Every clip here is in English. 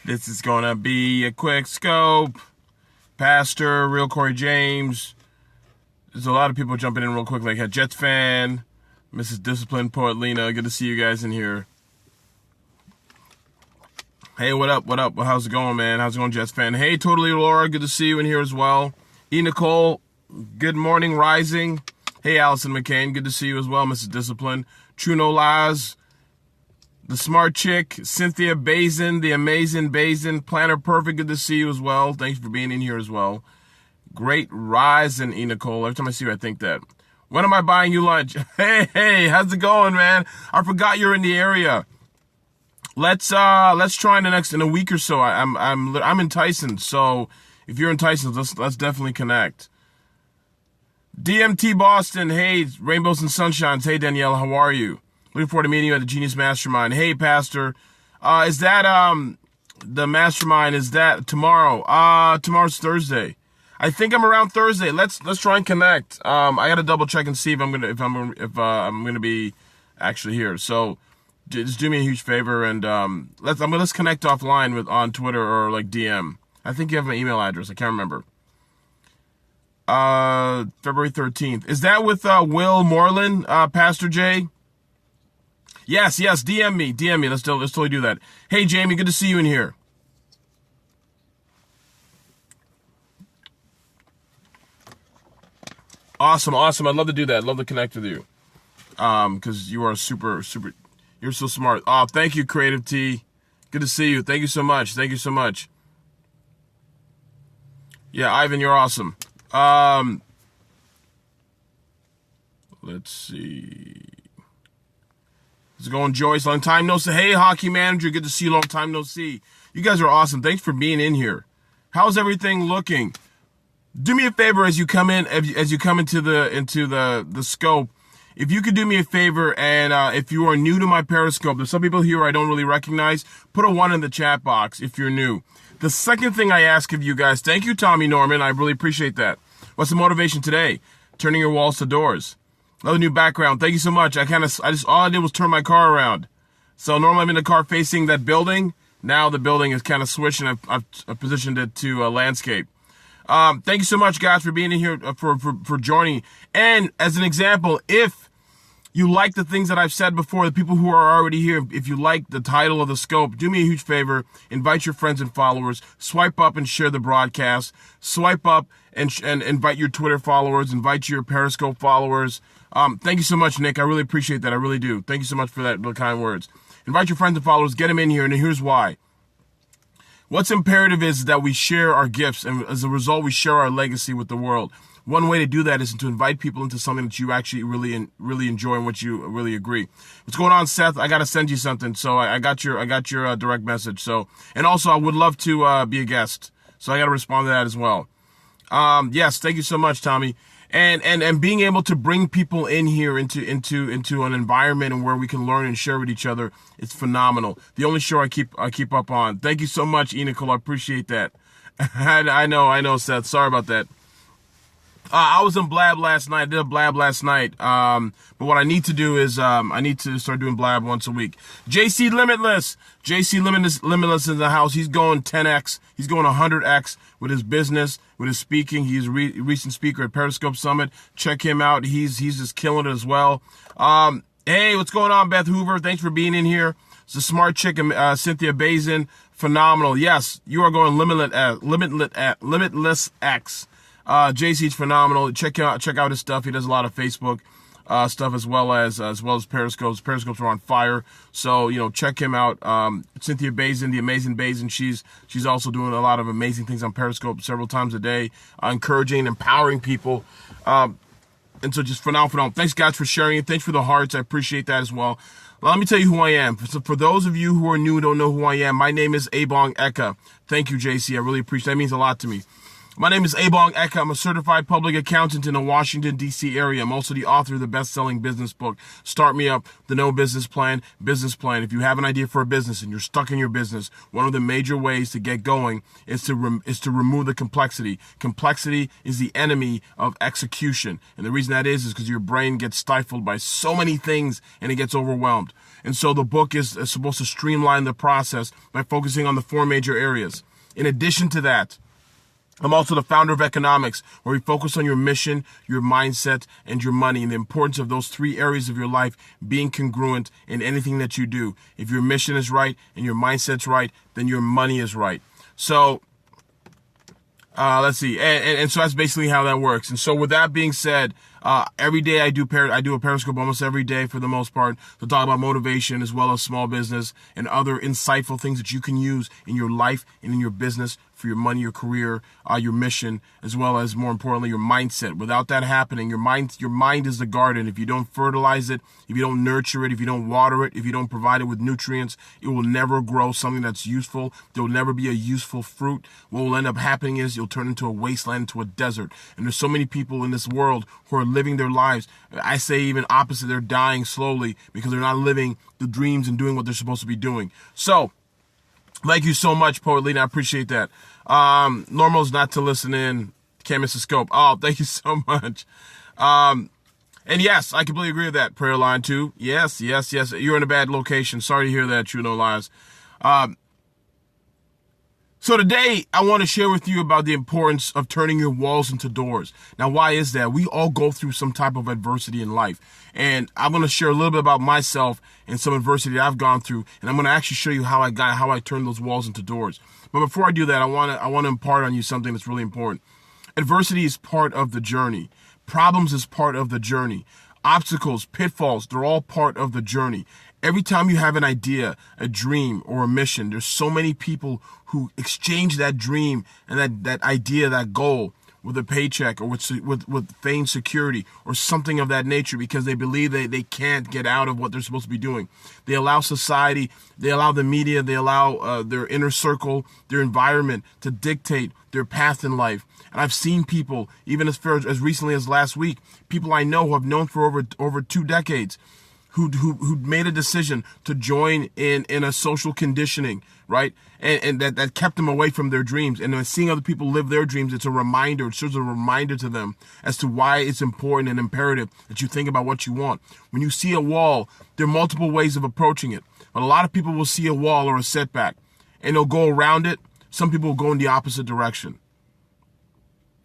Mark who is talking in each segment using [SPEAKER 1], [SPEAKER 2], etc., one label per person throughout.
[SPEAKER 1] This is going to be a quick scope. Pastor, Real Corey James. There's a lot of people jumping in real quick, like a Jets fan, Mrs. Discipline, Poet Lena. Good to see you guys in here. Hey, what up? What up? How's it going, man? How's it going, Jets fan? Hey, Totally Laura. Good to see you in here as well. E. Nicole, good morning, rising. Hey, Allison McCain. Good to see you as well, Mrs. Discipline. Truno Laz. The Smart Chick, Cynthia Bazin, the Amazing Bazin, Planner Perfect, good to see you as well. Thanks for being in here as well. Great rise in E. Nicole. Every time I see you, I think that. When am I buying you lunch? Hey, how's it going, man? I forgot you're in the area. Let's try in a week or so. I'm in Tyson, so if you're in Tyson, let's definitely connect. DMT Boston, hey, Rainbows and Sunshines. Hey, Danielle, how are you? Looking forward to meeting you at the Genius Mastermind. Hey, Pastor. Is that the Mastermind? Is that tomorrow? Tomorrow's Thursday. I think I'm around Thursday. Let's try and connect. I gotta double check and see if I'm gonna be actually here. So just do me a huge favor and let's connect offline on Twitter or like DM. I think you have my email address. I can't remember. February 13th. Is that with Will Moreland, Pastor Jay? Yes, DM me. Let's totally do that. Hey, Jamie, good to see you in here. Awesome. I'd love to do that. I'd love to connect with you. Because you are super, you're so smart. Oh, thank you, Creative T. Good to see you. Thank you so much. Yeah, Ivan, you're awesome. Let's see. How's it going, Joyce? Long time no see. Hey, Hockey Manager. Good to see you. Long time no see. You guys are awesome. Thanks for being in here. How's everything looking? Do me a favor as you come in, into the scope. If you could do me a favor, and if you are new to my Periscope, there's some people here I don't really recognize. Put a 1 in the chat box if you're new. The second thing I ask of you guys, thank you, Tommy Norman. I really appreciate that. What's the motivation today? Turning your walls to doors. Another new background. Thank you so much. All I did was turn my car around. So normally I'm in the car facing that building. Now the building is kind of switched and I've positioned it to landscape. Thank you so much, guys, for being in here, for joining. And as an example, if you like the things that I've said before, the people who are already here, if you like the title of the scope, do me a huge favor. Invite your friends and followers. Swipe up and share the broadcast. Swipe up and invite your Twitter followers. Invite your Periscope followers. Thank you so much, Nick. I really appreciate that. I really do. Thank you so much for that, the kind words. Invite your friends and followers. Get them in here, and here's why. What's imperative is that we share our gifts, and as a result, we share our legacy with the world. One way to do that is to invite people into something that you actually really enjoy and what you really agree. What's going on, Seth? I got to send you something. So I got your direct message. So, and also I would love to be a guest. So I got to respond to that as well. Yes, thank you so much, Tommy. And being able to bring people in here into an environment and where we can learn and share with each other, it's phenomenal. The only show I keep up on. Thank you so much, Nicole. I appreciate that. I know, Seth. Sorry about that. I was in Blab last night. I did a Blab last night. But what I need to do is I need to start doing Blab once a week. JC Limitless is in the house. He's going 10x. He's going 100x with his business, with his speaking. He's a recent speaker at Periscope Summit. Check him out. He's just killing it as well. Hey, what's going on, Beth Hoover? Thanks for being in here. It's a smart chick, Cynthia Bazin. Phenomenal. Yes, you are going limitless X. JC's phenomenal. Check out his stuff. He does a lot of Facebook stuff as well as Periscopes. Periscopes are on fire. So, check him out. Cynthia Bazin, the amazing Bazin. She's also doing a lot of amazing things on Periscope several times a day, encouraging, empowering people. And so just phenomenal. Thanks, guys, for sharing it. Thanks for the hearts. I appreciate that as well. Let me tell you who I am. So for those of you who are new and don't know who I am, my name is ebongeka. Thank you, JC. I really appreciate it. That means a lot to me. My name is ebongeka. I'm a certified public accountant in the Washington, D.C. area. I'm also the author of the best-selling business book, Start Me Up, The No Business Plan, Business Plan. If you have an idea for a business and you're stuck in your business, one of the major ways to get going is to remove the complexity. Complexity is the enemy of execution. And the reason that is because your brain gets stifled by so many things and it gets overwhelmed. And so the book is supposed to streamline the process by focusing on the 4 major areas. In addition to that, I'm also the founder of Economics, where we focus on your mission, your mindset, and your money, and the importance of those 3 areas of your life being congruent in anything that you do. If your mission is right and your mindset's right, then your money is right. So, let's see. And so that's basically how that works. And so with that being said, every day I do a Periscope almost every day for the most part to talk about motivation as well as small business and other insightful things that you can use in your life and in your business for your money, your career, your mission, as well as, more importantly, your mindset. Without that happening, your mind is the garden. If you don't fertilize it, if you don't nurture it, if you don't water it, if you don't provide it with nutrients, it will never grow something that's useful. There will never be a useful fruit. What will end up happening is you'll turn into a wasteland, into a desert. And there's so many people in this world who are living their lives. I say even opposite. They're dying slowly because they're not living the dreams and doing what they're supposed to be doing. So, thank you so much, Poet Lean. I appreciate that. Normal is not to listen in. Can't miss a scope. Oh, thank you so much. And yes, I completely agree with that. Prayer line too. Yes. You're in a bad location. Sorry to hear that. True, no lies. So today, I want to share with you about the importance of turning your walls into doors. Now, why is that? We all go through some type of adversity in life. And I'm going to share a little bit about myself and some adversity that I've gone through. And I'm going to actually show you how I turned those walls into doors. But before I do that, I want to impart on you something that's really important. Adversity is part of the journey. Problems is part of the journey. Obstacles, pitfalls, they're all part of the journey. Every time you have an idea, a dream, or a mission, there's so many people who exchange that dream and that idea, that goal, with a paycheck or with feigned security or something of that nature because they believe they can't get out of what they're supposed to be doing. They allow society, they allow the media, they allow their inner circle, their environment to dictate their path in life. And I've seen people, even as recently as last week, people I know who I've known for over 2 decades, who made a decision to join in a social conditioning, right? And that kept them away from their dreams. And seeing other people live their dreams, it serves as a reminder to them as to why it's important and imperative that you think about what you want. When you see a wall, there are multiple ways of approaching it. But a lot of people will see a wall or a setback and they'll go around it. Some people will go in the opposite direction.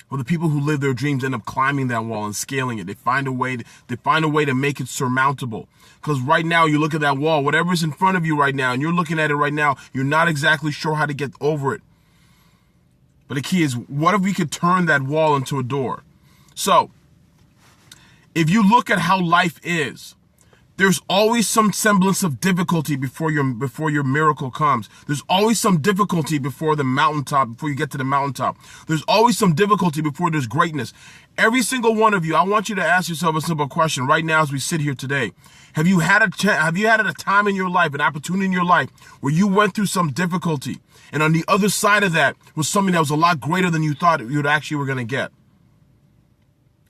[SPEAKER 1] Well, the people who live their dreams end up climbing that wall and scaling it. They find a way to make it surmountable. Because right now, you look at that wall, whatever's in front of you right now, and you're looking at it right now, you're not exactly sure how to get over it. But the key is, what if we could turn that wall into a door? So, if you look at how life is, there's always some semblance of difficulty before your miracle comes. There's always some difficulty before the mountaintop, before you get to the mountaintop. There's always some difficulty before there's greatness. Every single one of you, I want you to ask yourself a simple question right now as we sit here today. Have you had a time in your life, an opportunity in your life where you went through some difficulty and on the other side of that was something that was a lot greater than you thought you actually were going to get?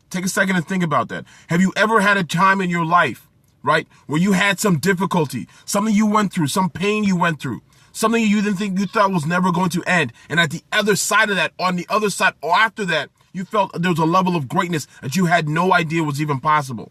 [SPEAKER 1] Take a second and think about that. Have you ever had a time in your life, right, where you had some difficulty, something you went through, some pain you went through, something you didn't think you thought was never going to end, and at the other side of that, on the other side or after that, you felt there was a level of greatness that you had no idea was even possible?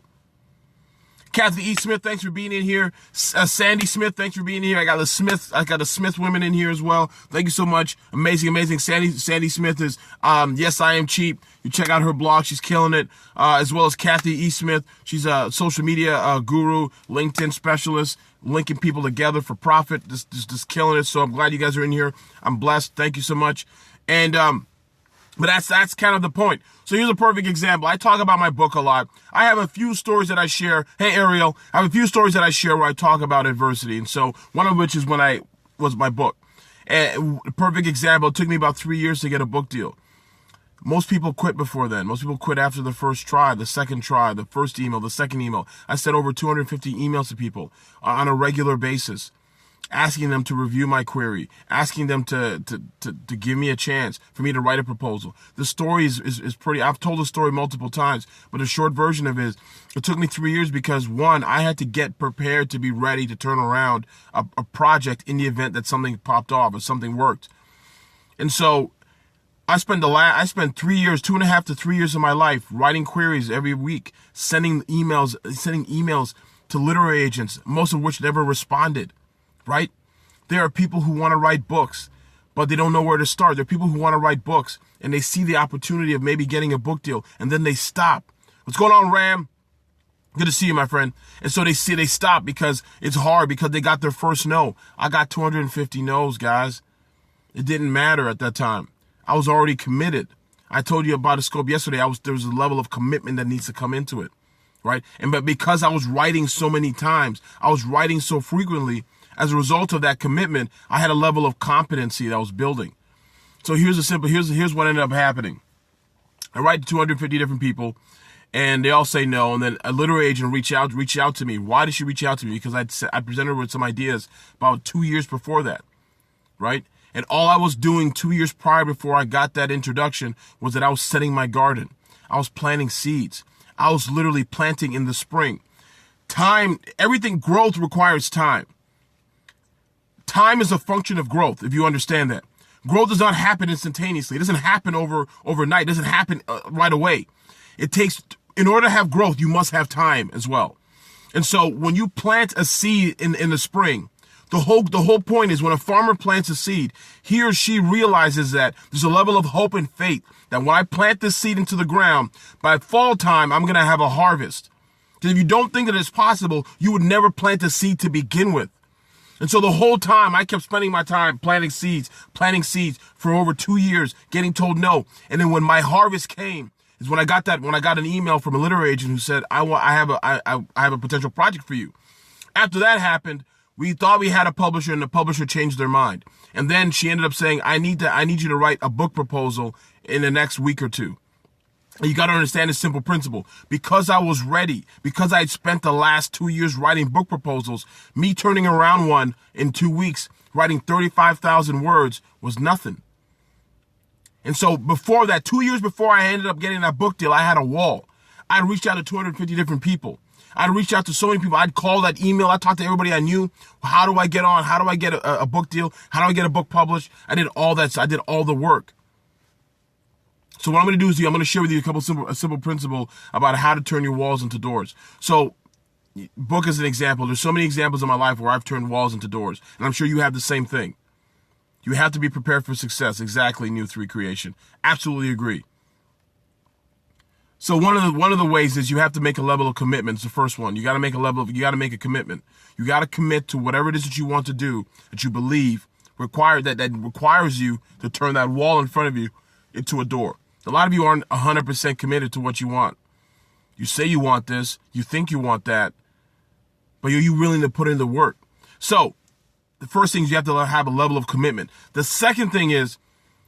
[SPEAKER 1] Kathy E. Smith, thanks for being in here. Sandy Smith, thanks for being here. I got the Smith women in here as well. Thank you so much. Amazing. Sandy Smith is, Yes, I Am Cheap. You check out her blog. She's killing it. As well as Kathy E. Smith. She's a social media guru, LinkedIn specialist, linking people together for profit. Just killing it. So I'm glad you guys are in here. I'm blessed. Thank you so much. And, but that's kind of the point. So here's a perfect example. I talk about my book a lot. I have a few stories that I share. Hey, Ariel, I have a few stories that I share where I talk about adversity. And so one of which is was my book. And a perfect example, it took me about 3 years to get a book deal. Most people quit before then. Most people quit after the first try, the second try, the first email, the second email. I sent over 250 emails to people on a regular basis. asking them to review my query, asking them to give me a chance for me to write a proposal. The story is pretty, I've told the story multiple times, but the short version of it is, it took me 3 years because, one, I had to get prepared to be ready to turn around a project in the event that something popped off or something worked. And so I spent 3 years, 2.5 to 3 years of my life writing queries every week, sending emails to literary agents, most of which never responded, right? There are people who want to write books, but they don't know where to start. There are people who want to write books and they see the opportunity of maybe getting a book deal and then they stop. What's going on, Ram? Good to see you, my friend. And so they stop because it's hard, because they got their first no. I got 250 no's, guys. It didn't matter at that time. I was already committed. I told you about a scope yesterday. There was a level of commitment that needs to come into it, right? But because I was writing so many times, I was writing so frequently, as a result of that commitment, I had a level of competency that I was building. So here's what ended up happening. I write to 250 different people, and they all say no. And then a literary agent reached out to me. Why did she reach out to me? Because I presented her with some ideas about 2 years before that, right? And all I was doing 2 years prior, before I got that introduction, was that I was setting my garden. I was planting seeds. I was literally planting in the spring. Growth requires time. Time is a function of growth, if you understand that. Growth does not happen instantaneously. It doesn't happen overnight. It doesn't happen right away. In order to have growth, you must have time as well. And so when you plant a seed in the spring, the whole point is, when a farmer plants a seed, he or she realizes that there's a level of hope and faith that when I plant this seed into the ground, by fall time, I'm going to have a harvest. Because if you don't think that it's possible, you would never plant a seed to begin with. And so the whole time, I kept spending my time planting seeds for over 2 years, getting told no. And then when my harvest came, is when I got an email from a literary agent who said, I have a potential project for you. After that happened, we thought we had a publisher, and the publisher changed their mind. And then she ended up saying, I need you to write a book proposal in the next week or two. And you got to understand this simple principle. Because I was ready, because I had spent the last 2 years writing book proposals, me turning around one in 2 weeks, writing 35,000 words, was nothing. And so before that, 2 years before I ended up getting that book deal, I had a wall. I'd reached out to 250 different people. I'd reach out to so many people. I'd call, that email. I'd talk to everybody I knew. How do I get on? How do I get a book deal? How do I get a book published? I did all that. So I did all the work. So what I'm going to do is I'm going to share with you a simple principle about how to turn your walls into doors. So book is an example. There's so many examples in my life where I've turned walls into doors. And I'm sure you have the same thing. You have to be prepared for success. Exactly, New 3 Creation. Absolutely agree. So one of the ways is you have to make a level of commitment. It's the first one. You got to make a commitment. You got to commit to whatever it is that you want to do, that you believe that requires you to turn that wall in front of you into a door. A lot of you aren't 100% committed to what you want. You say you want this, you think you want that, but are you willing to put in the work? So the first thing is you have to have a level of commitment. The second thing is,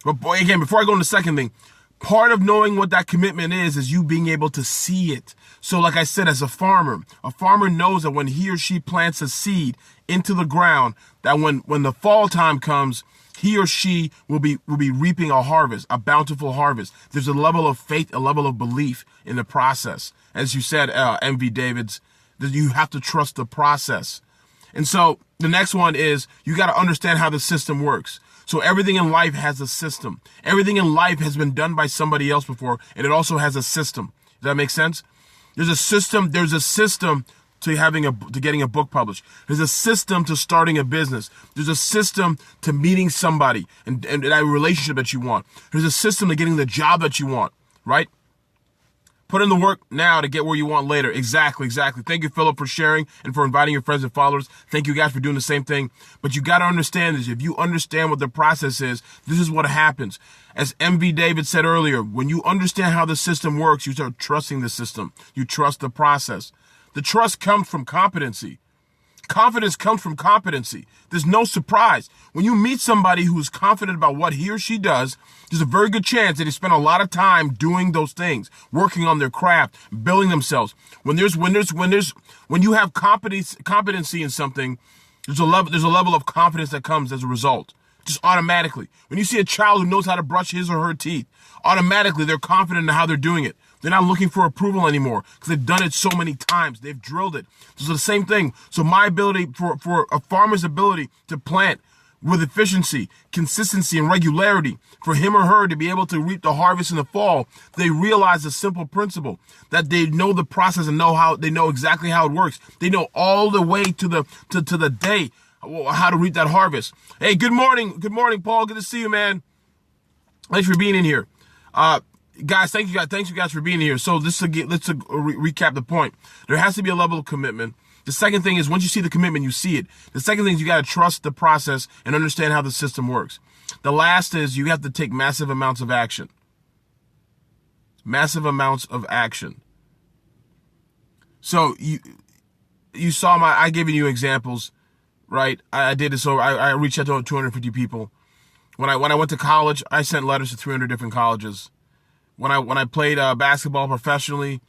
[SPEAKER 1] again, before I go on the second thing, part of knowing what that commitment is you being able to see it. So like I said, as a farmer knows that when he or she plants a seed into the ground, that when the fall time comes, he or she will be reaping a harvest, a bountiful harvest. There's a level of faith, a level of belief in the process. As you said, MV Davids, that you have to trust the process. And so the next one is you got to understand how the system works. So everything in life has a system. Everything in life has been done by somebody else before, and it also has a system. Does that make sense? There's a system to getting a book published. There's a system to starting a business. There's a system to meeting somebody and that relationship that you want. There's a system to getting the job that you want, right? Put in the work now to get where you want later. Exactly. Thank you, Philip, for sharing and for inviting your friends and followers. Thank you guys for doing the same thing. But you got to understand this. If you understand what the process is, this is what happens. As MV David said earlier, when you understand how the system works, you start trusting the system. You trust the process. The trust comes from competency. Confidence comes from competency. There's no surprise. When you meet somebody who is confident about what he or she does, there's a very good chance that they spend a lot of time doing those things, working on their craft, building themselves. When you have competency in something, There's a level of confidence that comes as a result. Just automatically. When you see a child who knows how to brush his or her teeth, automatically they're confident in how they're doing it. They're not looking for approval anymore because they've done it so many times. They've drilled it. So it's the same thing. So my ability for a farmer's ability to plant with efficiency, consistency, and regularity, for him or her to be able to reap the harvest in the fall, they realize a simple principle that they know the process and they know exactly how it works. They know all the way to the day how to reap that harvest. Hey, good morning, Paul. Good to see you, man. Thanks for being in here, guys. Thank you guys for being here. So let's recap the point. There has to be a level of commitment. The second thing is, once you see the commitment, you see it. The second thing is you got to trust the process and understand how the system works. The last is you have to take massive amounts of action. Massive amounts of action. So you saw I gave you examples, right? I did this. So I reached out to 250 people. When I went to college, I sent letters to 300 different colleges. When I played basketball professionally,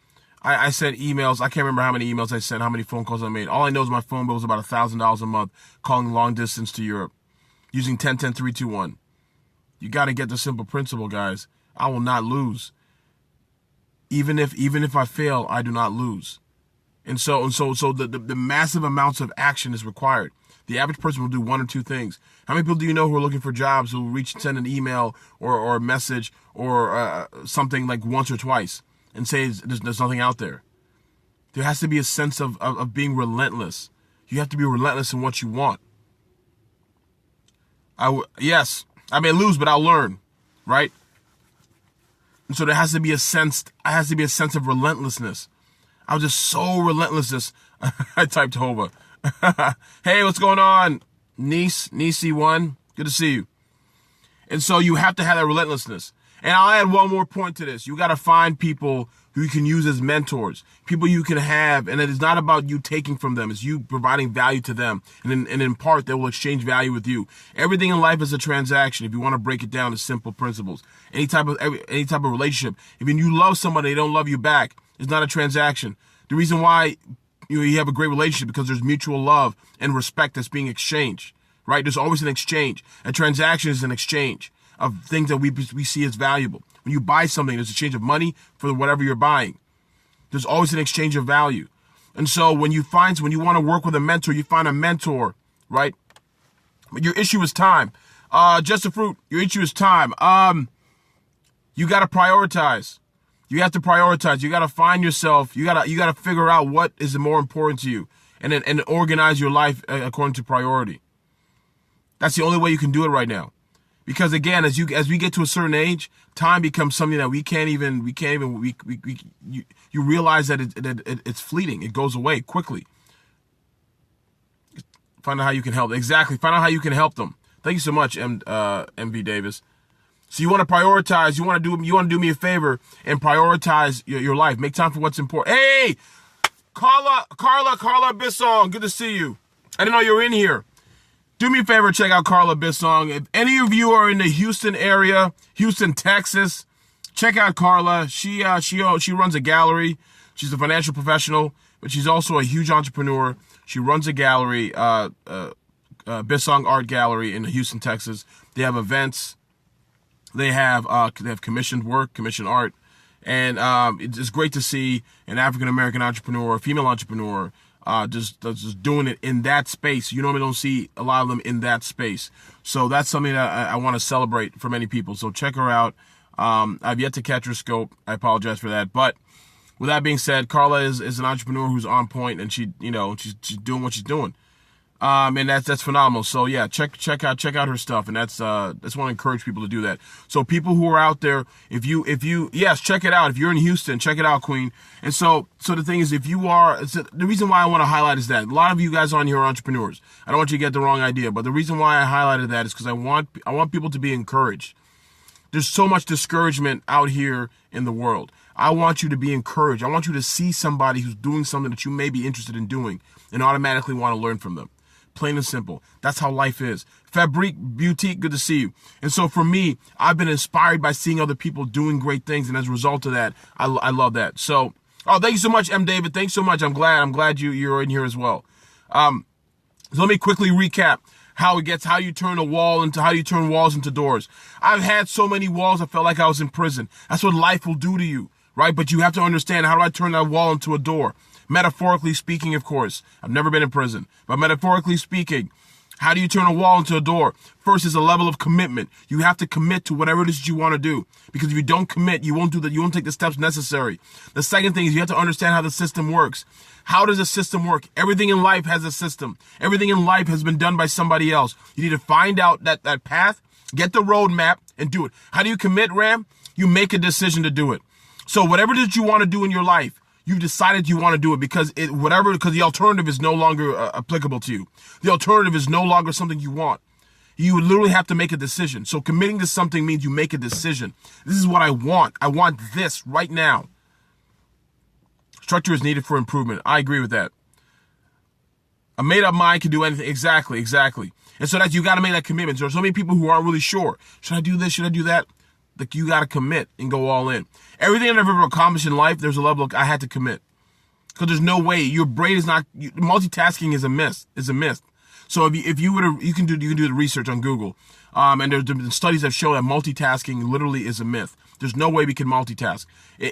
[SPEAKER 1] I sent emails. I can't remember how many emails I sent, how many phone calls I made. All I know is my phone bill was about $1,000 a month calling long distance to Europe using 10-10-3-2-1. You got to get the simple principle, guys. I will not lose. Even if I fail, I do not lose. And so the massive amounts of action is required. The average person will do one or two things. How many people do you know who are looking for jobs who will send an email or a message or something like once or twice and say there's nothing out there? There has to be a sense of being relentless. You have to be relentless in what you want. Yes, I may lose, but I'll learn, right? And so there has to be a sense of relentlessness. I was just so relentless. I typed Hova. Hey, what's going on? Nisi1, good to see you. And so you have to have that relentlessness. And I'll add one more point to this. You got to find people who you can use as mentors, people you can have, and it is not about you taking from them. It's you providing value to them. And in part, they will exchange value with you. Everything in life is a transaction. If you want to break it down to simple principles, any type of relationship, if you love somebody, they don't love you back, it's not a transaction. The reason why you have a great relationship because there's mutual love and respect that's being exchanged, right? There's always an exchange. A transaction is an exchange of things that we see as valuable. When you buy something, there's a exchange of money for whatever you're buying. There's always an exchange of value. And so when you want to work with a mentor, you find a mentor, right? But your issue is time. Just a fruit, your issue is time. You got to prioritize. You have to prioritize. You got to find yourself. You got to figure out what is more important to you and organize your life according to priority. That's the only way you can do it right now. Because again, as we get to a certain age, time becomes something that you realize that it's fleeting. It goes away quickly. Find out how you can help. Exactly. Find out how you can help them. Thank you so much, MV Davis. So you want to prioritize. You want to do me a favor and prioritize your life. Make time for what's important. Hey, Carla Bissong. Good to see you. I didn't know you were in here. Do me a favor, check out Carla Bissong. If any of you are in the Houston area, Houston, Texas, check out Carla. She runs a gallery. She's a financial professional, but she's also a huge entrepreneur. She runs a gallery, Bissong Art Gallery in Houston, Texas. They have events. They have commissioned work, commissioned art, and it's great to see an African American entrepreneur, a female entrepreneur, just doing it in that space. You normally don't see a lot of them in that space. So that's something that I want to celebrate for many people. So check her out. I've yet to catch her scope. I apologize for that. But with that being said, Carla is an entrepreneur who's on point, and she's doing what she's doing. And that's phenomenal. So yeah, check out her stuff, and that's want to encourage people to do that. So people who are out there, if you yes, check it out. If you're in Houston, check it out, Queen. And so the thing is, if you are, the reason why I want to highlight is that a lot of you guys on here are entrepreneurs. I don't want you to get the wrong idea, but the reason why I highlighted that is because I want people to be encouraged. There's so much discouragement out here in the world. I want you to be encouraged. I want you to see somebody who's doing something that you may be interested in doing and automatically want to learn from them. Plain and simple. That's how life is. Fabrique Boutique, good to see you. And so for me, I've been inspired by seeing other people doing great things. And as a result of that, I love that. So, thank you so much, M. David. Thanks so much. I'm glad you're in here as well. So let me quickly recap how you turn how you turn walls into doors. I've had so many walls I felt like I was in prison. That's what life will do to you, right? But you have to understand, how do I turn that wall into a door? Metaphorically speaking, of course. I've never been in prison, but metaphorically speaking, how do you turn a wall into a door? First is a level of commitment. You have to commit to whatever it is that you want to do. Because if you don't commit, you won't do that. You won't take the steps necessary. The second thing is you have to understand how the system works. How does a system work? Everything in life has a system. Everything in life has been done by somebody else. You need to find out that path, get the roadmap, and do it. How do you commit, Ram? You make a decision to do it. So whatever it is you want to do in your life, you've decided you want to do it because the alternative is no longer applicable to you. The alternative is no longer something you want. You literally have to make a decision. So committing to something means you make a decision. This is what I want. I want this right now. Structure is needed for improvement. I agree with that. A made-up mind can do anything. Exactly. And so you got to make that commitment. There are so many people who aren't really sure. Should I do this? Should I do that? Like, you got to commit and go all in. Everything I've ever accomplished in life, there's a level of I had to commit. Because there's no way. Your brain is not, multitasking is a myth. So if you were to, you can do the research on Google. And there's been studies that show that multitasking literally is a myth. There's no way we can multitask.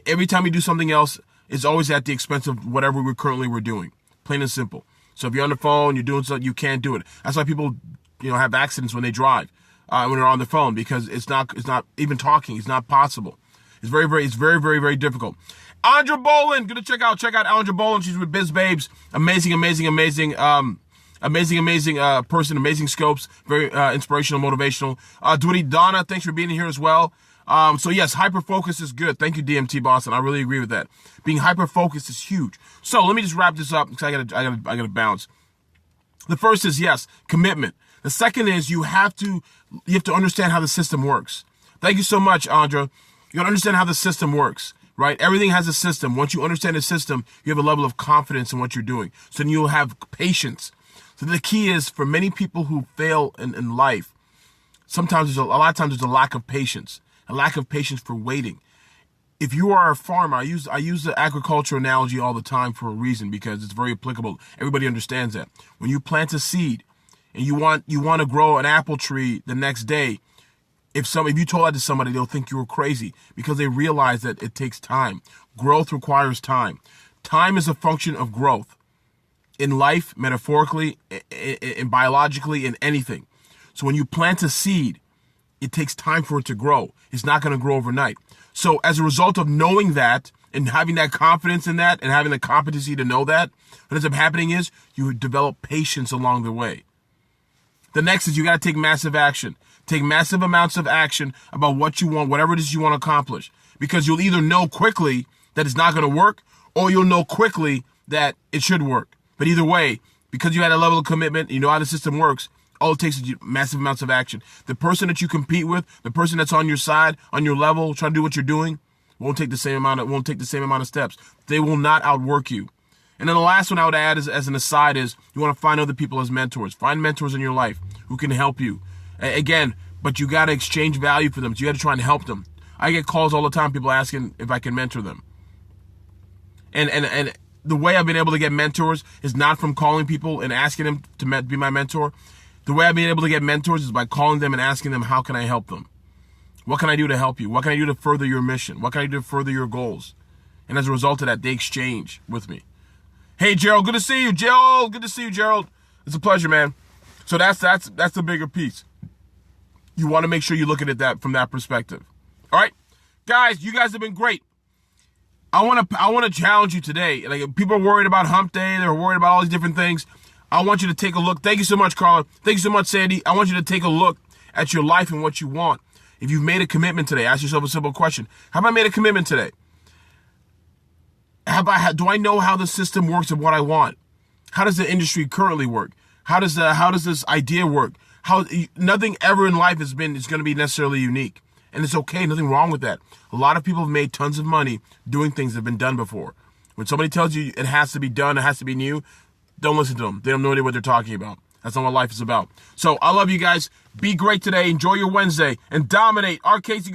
[SPEAKER 1] Every time you do something else, it's always at the expense of whatever we're doing. Plain and simple. So if you're on the phone, you're doing something, you can't do it. That's why people, have accidents when they drive. When they're on the phone, because it's not even talking. It's not possible. It's very difficult. Andra Boland, gonna check out Andra Boland. She's with Biz Babes. Amazing person, amazing scopes, very inspirational, motivational. Dwitty Donna, thanks for being here as well. So yes, hyper-focus is good. Thank you, DMT Boston. I really agree with that. Being hyper-focused is huge. So let me just wrap this up because I gotta bounce. The first is, yes, commitment. The second is you have to understand how the system works. Thank you so much, Andra. You gotta understand how the system works, right? Everything has a system. Once you understand the system, you have a level of confidence in what you're doing. So then you'll have patience. So the key is, for many people who fail in life, a lot of times there's a lack of patience for waiting. If you are a farmer, I use the agriculture analogy all the time for a reason, because it's very applicable. Everybody understands that. When you plant a seed and you want to grow an apple tree the next day, if you told that to somebody, they'll think you were crazy, because they realize that it takes time. Growth requires time. Time is a function of growth. In life, metaphorically, and biologically, in anything. So when you plant a seed, it takes time for it to grow. It's not going to grow overnight. So as a result of knowing that and having that confidence in that and having the competency to know that, what ends up happening is you develop patience along the way. The next is you got to take massive action. Take massive amounts of action about what you want, whatever it is you want to accomplish. Because you'll either know quickly that it's not going to work, or you'll know quickly that it should work. But either way, because you had a level of commitment, you know how the system works, all it takes is massive amounts of action. The person that you compete with, the person that's on your side, on your level, trying to do what you're doing, won't take the same amount of steps. They will not outwork you. And then the last one I would add as an aside is you want to find other people as mentors. Find mentors in your life who can help you. Again, but you got to exchange value for them. So you got to try and help them. I get calls all the time, people asking if I can mentor them. And the way I've been able to get mentors is not from calling people and asking them to be my mentor. The way I've been able to get mentors is by calling them and asking them, how can I help them? What can I do to help you? What can I do to further your mission? What can I do to further your goals? And as a result of that, they exchange with me. Hey, Gerald, good to see you. Gerald, good to see you, Gerald. It's a pleasure, man. So that's the bigger piece. You want to make sure you look at it from that perspective. All right, guys, you guys have been great. I want to challenge you today. Like, people are worried about hump day. They're worried about all these different things. I want you to take a look. Thank you so much, Carla. Thank you so much, Sandy. I want you to take a look at your life and what you want. If you've made a commitment today, ask yourself a simple question. Have I made a commitment today? Do I know how the system works and what I want? How does the industry currently work? How does this idea work? Nothing ever in life is going to be necessarily unique. And it's okay, nothing wrong with that. A lot of people have made tons of money doing things that have been done before. When somebody tells you it has to be done, it has to be new, don't listen to them. They don't know what they're talking about. That's not what life is about. So I love you guys. Be great today. Enjoy your Wednesday and dominate. Our Casey.